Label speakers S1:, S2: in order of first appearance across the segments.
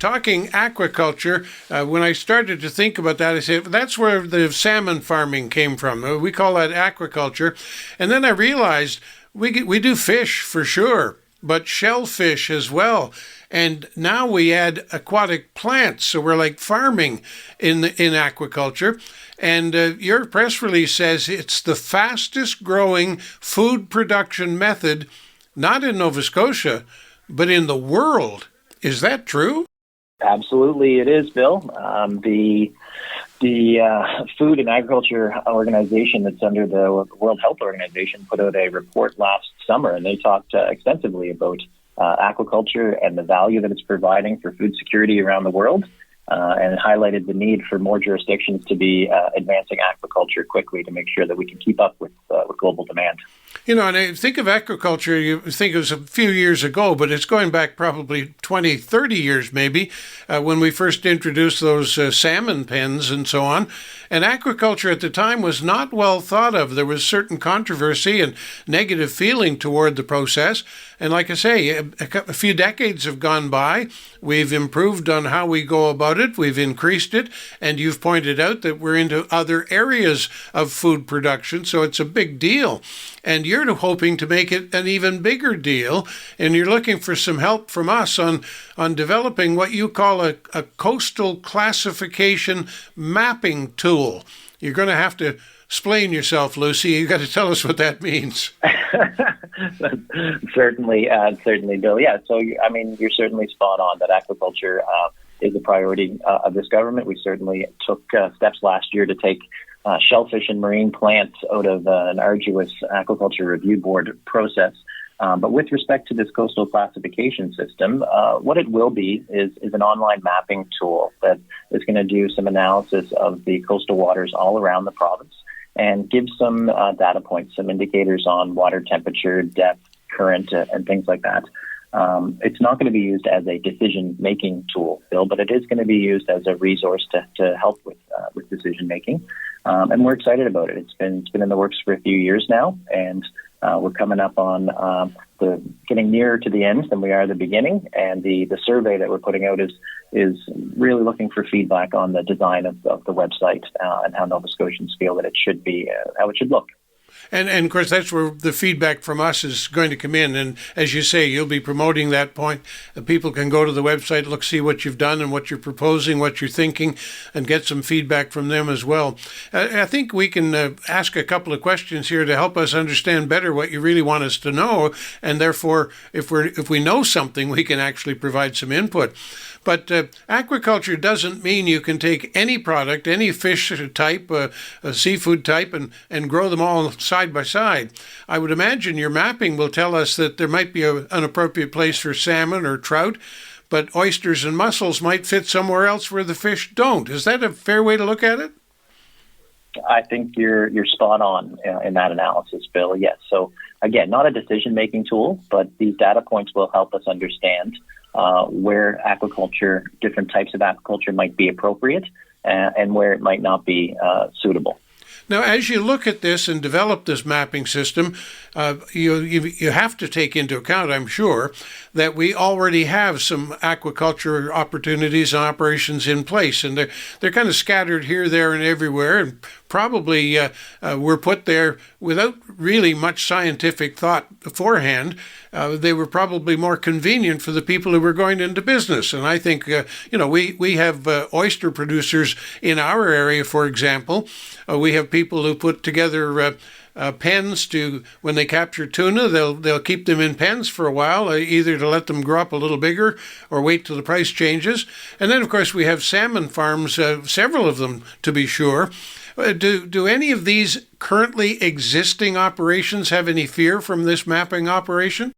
S1: Talking aquaculture, when I started to think about that, I said, that's where the salmon farming came from. We call that aquaculture. And then I realized we do fish for sure, but shellfish as well. And now we add aquatic plants. So we're like farming in aquaculture. And your press release says it's the fastest growing food production method, not in Nova Scotia, but in the world. Is that true?
S2: Absolutely, it is, Bill. The Food and Agriculture Organization that's under the World Health Organization put out a report last summer, and they talked extensively about aquaculture and the value that it's providing for food security around the world, and it highlighted the need for more jurisdictions to be advancing aquaculture quickly to make sure that we can keep up with global demand.
S1: You know, and I think of aquaculture, you think it was a few years ago, but it's going back probably 20, 30 years maybe, when we first introduced those salmon pens and so on. And aquaculture at the time was not well thought of. There was certain controversy and negative feeling toward the process. And like I say, a few decades have gone by. We've improved on how we go about it. We've increased it. And you've pointed out that we're into other areas of food production. So it's a big deal. And you're hoping to make it an even bigger deal. And you're looking for some help from us on developing what you call a coastal classification mapping tool. You're going to have to explain yourself, Lucy. You've got to tell us what that means.
S2: Certainly, Bill. Yeah, so, I mean, you're certainly spot on that aquaculture is a priority of this government. We certainly took steps last year to take shellfish and marine plants out of an arduous aquaculture review board process. But with respect to this coastal classification system, what it will be is an online mapping tool that is going to do some analysis of the coastal waters all around the province and give some data points, some indicators on water temperature, depth, current, and things like that. It's not going to be used as a decision-making tool, Bill, but it is going to be used as a resource to help with decision-making. And we're excited about it. It's been in the works for a few years now, and we're coming up on getting nearer to the end than we are the beginning. And the survey that we're putting out is really looking for feedback on the design of the website and how Nova Scotians feel that it should be, how it should look.
S1: And of course, that's where the feedback from us is going to come in. And as you say, you'll be promoting that point. People can go to the website, look, see what you've done and what you're proposing, what you're thinking, and get some feedback from them as well. I think we can ask a couple of questions here to help us understand better what you really want us to know. And therefore, if we know something, we can actually provide some input. But aquaculture doesn't mean you can take any product, any fish type, a seafood type, and grow them all side by side. I would imagine your mapping will tell us that there might be an appropriate place for salmon or trout, but oysters and mussels might fit somewhere else where the fish don't. Is that a fair way to look at it?
S2: I think you're spot on in that analysis, Bill. Yes. So again, not a decision-making tool, but these data points will help us understand where aquaculture, different types of aquaculture might be appropriate and where it might not be suitable.
S1: Now, as you look at this and develop this mapping system, you have to take into account, I'm sure, that we already have some aquaculture opportunities and operations in place, and they're kind of scattered here, there, and everywhere, and probably were put there without really much scientific thought beforehand. They were probably more convenient for the people who were going into business. And I think, we have oyster producers in our area, for example. We have people who put together pens to, when they capture tuna, they'll keep them in pens for a while, either to let them grow up a little bigger or wait till the price changes. And then, of course, we have salmon farms, several of them to be sure. Do any of these currently existing operations have any fear from this mapping operation?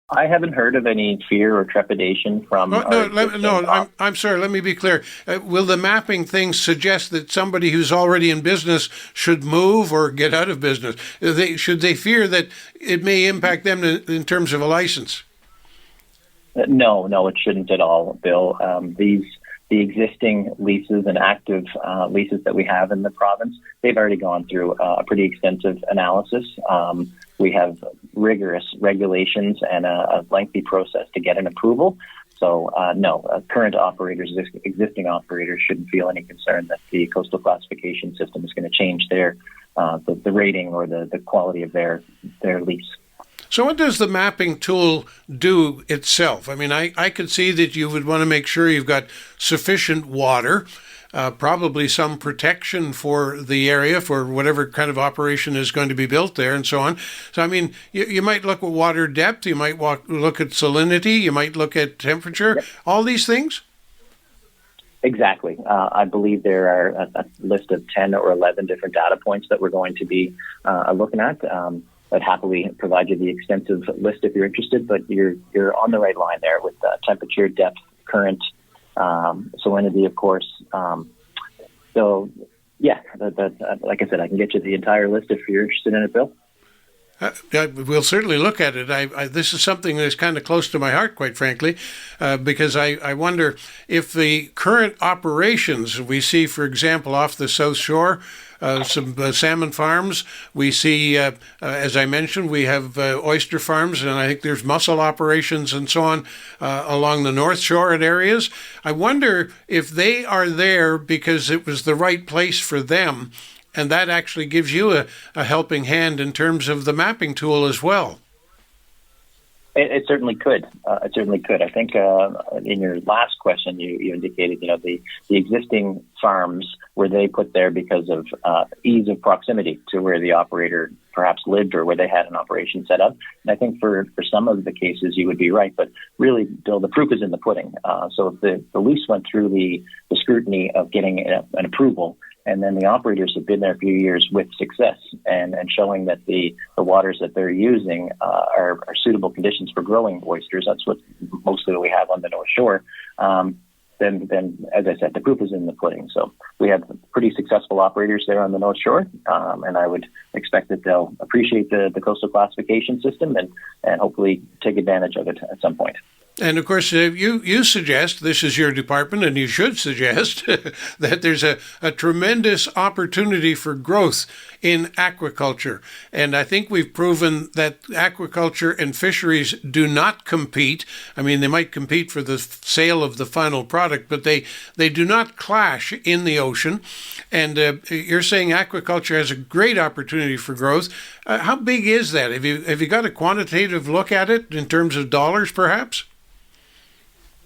S2: I haven't heard of any fear or trepidation from.
S1: I'm sorry. Let me be clear. Will the mapping thing suggest that somebody who's already in business should move or get out of business? Should they fear that it may impact them in terms of a license?
S2: No, it shouldn't at all, Bill. The existing leases and active leases that we have in the province, they've already gone through a pretty extensive analysis. We have rigorous regulations and a lengthy process to get an approval. So no, current operators, existing operators, shouldn't feel any concern that the coastal classification system is going to change their the rating or the quality of their lease.
S1: So what does the mapping tool do itself? I mean, I could see that you would want to make sure you've got sufficient water, probably some protection for the area for whatever kind of operation is going to be built there and so on. So, I mean, you might look at water depth, you might look at salinity, you might look at temperature, yep. All these things?
S2: Exactly. I believe there are a list of 10 or 11 different data points that we're going to be looking at. I'd happily provide you the extensive list if you're interested, but you're on the right line there with temperature, depth, current, salinity, of course. So, yeah, like I said, I can get you the entire list if you're interested in it, Bill.
S1: We'll certainly look at it. This is something that's kind of close to my heart, quite frankly, because I wonder if the current operations we see, for example, off the South Shore, some salmon farms. We see, as I mentioned, we have oyster farms, and I think there's mussel operations and so on along the North Shore at areas. I wonder if they are there because it was the right place for them, and that actually gives you a helping hand in terms of the mapping tool as well.
S2: It certainly could. It certainly could. I think in your last question, you indicated, the existing farms, were they put there because of ease of proximity to where the operator perhaps lived or where they had an operation set up? And I think for some of the cases, you would be right. But really, Bill, the proof is in the pudding. So if the lease went through the scrutiny of getting an approval, and then the operators have been there a few years with success and showing that the waters that they're using are suitable conditions for growing oysters. That's what mostly we have on the North Shore. Then, as I said, the proof is in the pudding. So we have pretty successful operators there on the North Shore, and I would expect that they'll appreciate the coastal classification system and hopefully take advantage of it at some point.
S1: And of course, you suggest, this is your department, and you should suggest that there's a tremendous opportunity for growth in aquaculture. And I think we've proven that aquaculture and fisheries do not compete. I mean, they might compete for the sale of the final product, but they do not clash in the ocean. And you're saying aquaculture has a great opportunity for growth. How big is that? Have you got a quantitative look at it in terms of dollars, perhaps?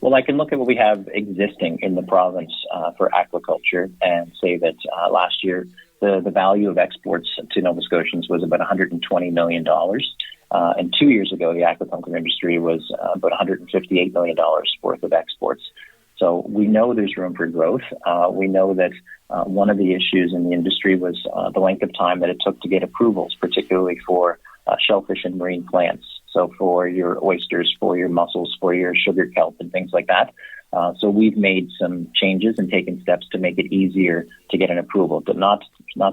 S2: Well, I can look at what we have existing in the province for aquaculture and say that last year the value of exports to Nova Scotians was about $120 million. And 2 years ago, the aquaculture industry was about $158 million worth of exports. So we know there's room for growth. We know that one of the issues in the industry was the length of time that it took to get approvals, particularly for shellfish and marine plants. So for your oysters, for your mussels, for your sugar kelp and things like that. So we've made some changes and taken steps to make it easier to get an approval, but not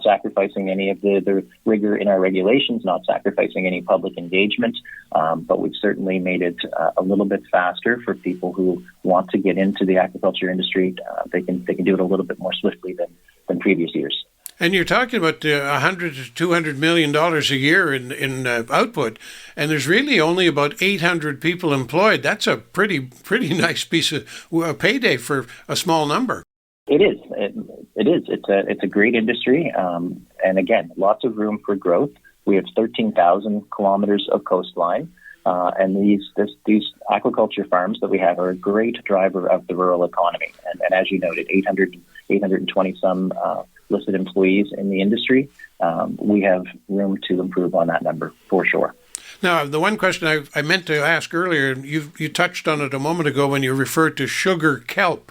S2: sacrificing any of the rigor in our regulations, not sacrificing any public engagement. But we've certainly made it a little bit faster for people who want to get into the aquaculture industry. They can do it a little bit more swiftly than previous years.
S1: And you're talking about $100 to $200 million a year in output, and there's really only about 800 people employed. That's a pretty nice piece of payday for a small number.
S2: It is. It is. It's a great industry, and again, lots of room for growth. We have 13,000 kilometers of coastline, and these aquaculture farms that we have are a great driver of the rural economy. And as you noted, 820 some listed employees in the industry. We have room to improve on that number for sure.
S1: Now, the one question I meant to ask earlier, you touched on it a moment ago when you referred to sugar kelp.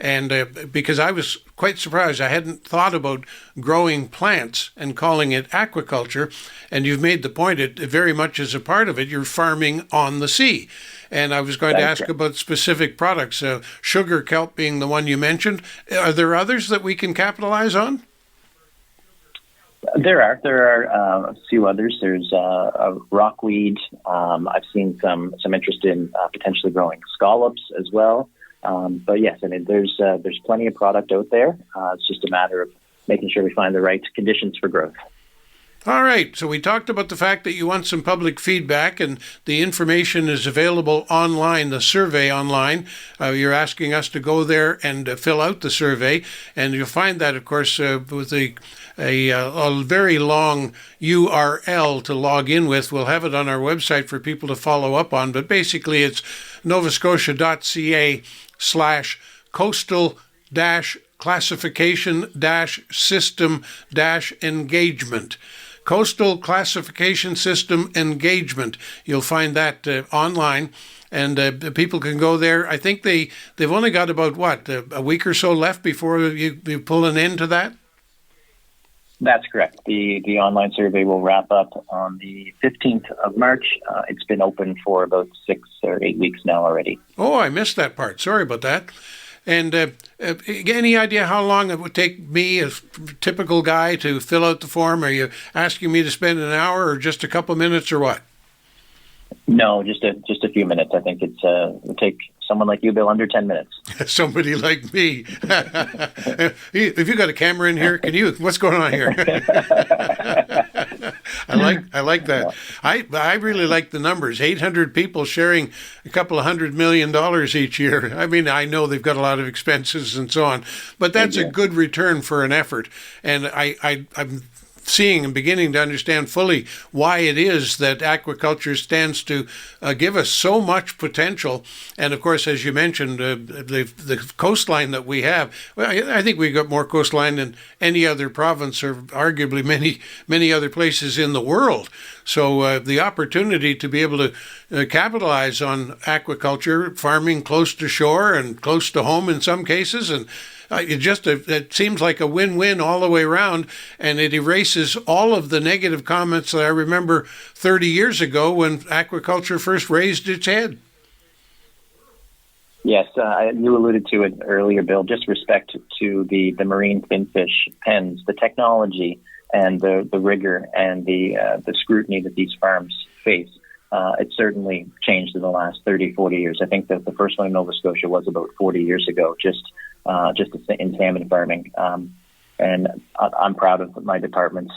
S1: And because I was quite surprised, I hadn't thought about growing plants and calling it aquaculture. And you've made the point, it very much is a part of it. You're farming on the sea. And I was going to ask about specific products, sugar kelp being the one you mentioned. Are there others that we can capitalize on?
S2: There are a few others. There's rockweed. I've seen some interest in potentially growing scallops as well. But yes, I mean, there's plenty of product out there. It's just a matter of making sure we find the right conditions for growth.
S1: All right. So we talked about the fact that you want some public feedback, and the information is available online, the survey online. You're asking us to go there and fill out the survey, and you'll find that, of course, with a very long URL to log in with. We'll have it on our website for people to follow up on, but basically it's novascotia.ca/coastal classification system engagement. Coastal Classification System Engagement. You'll find that online, and people can go there. I think they've only got about, a week or so left before you pull an end to that?
S2: That's correct. The online survey will wrap up on the 15th of March. It's been open for about 6 or 8 weeks now already.
S1: Oh, I missed that part. Sorry about that. And any idea how long it would take me, a typical guy, to fill out the form? Are you asking me to spend an hour or just a couple minutes or what?
S2: No, just a few minutes. I think it would take someone like you, Bill, under 10 minutes.
S1: Somebody like me. Have you got a camera in here? What's going on here? I like that. I really like the numbers. 800 people sharing a couple of $100 million each year. I mean, I know they've got a lot of expenses and so on, but that's a good return for an effort. And I'm seeing and beginning to understand fully why it is that aquaculture stands to give us so much potential. And of course, as you mentioned, the coastline that we have, well, I think we've got more coastline than any other province or arguably many other places in the world. So the opportunity to be able to capitalize on aquaculture, farming close to shore and close to home in some cases, and it seems like a win-win all the way around, and it erases all of the negative comments that I remember 30 years ago when aquaculture first raised its head.
S2: Yes, you alluded to it earlier, Bill. Just respect to the marine finfish pens, the technology and the rigor and the scrutiny that these farms face. It's certainly changed in the last 30, 40 years. I think that the first one in Nova Scotia was about 40 years ago, just in salmon farming. And I'm proud of my department's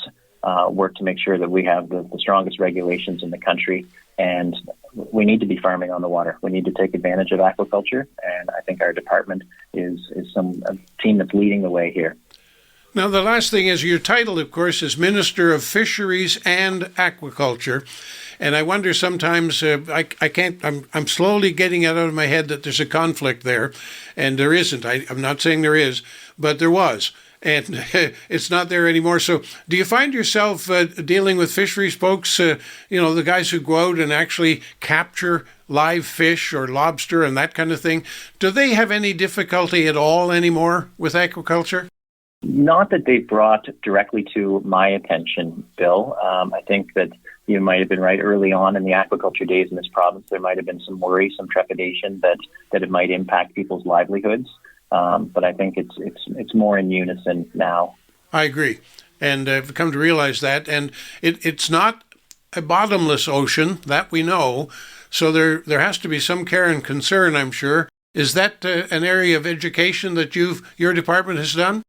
S2: work to make sure that we have the strongest regulations in the country. And we need to be farming on the water. We need to take advantage of aquaculture. And I think our department is a team that's leading the way here.
S1: Now, the last thing is your title, of course, is Minister of Fisheries and Aquaculture. And I wonder sometimes, I'm slowly getting it out of my head that there's a conflict there. And there isn't. I'm not saying there is, but there was. And it's not there anymore. So do you find yourself dealing with fisheries folks, the guys who go out and actually capture live fish or lobster and that kind of thing? Do they have any difficulty at all anymore with aquaculture?
S2: Not that they brought directly to my attention, Bill. I think that you might have been right early on in the aquaculture days in this province. There might have been some worry, some trepidation that it might impact people's livelihoods. But I think it's more in unison now. I
S1: agree. And I've come to realize that. And it's not a bottomless ocean, that we know. So there has to be some care and concern, I'm sure. Is that an area of education that your department has done?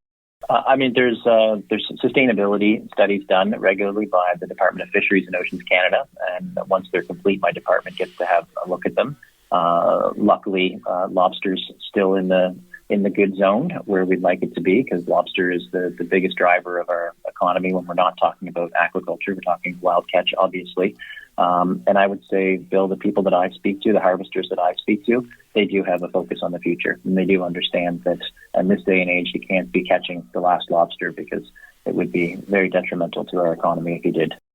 S2: There's sustainability studies done regularly by the Department of Fisheries and Oceans Canada, and once they're complete, my department gets to have a look at them. Luckily, lobster's still in the good zone where we'd like it to be, because lobster is the biggest driver of our economy when we're not talking about aquaculture. We're talking wild catch, obviously. And I would say, Bill, the people that I speak to, the harvesters that I speak to, they do have a focus on the future. And they do understand that in this day and age, you can't be catching the last lobster, because it would be very detrimental to our economy if you did.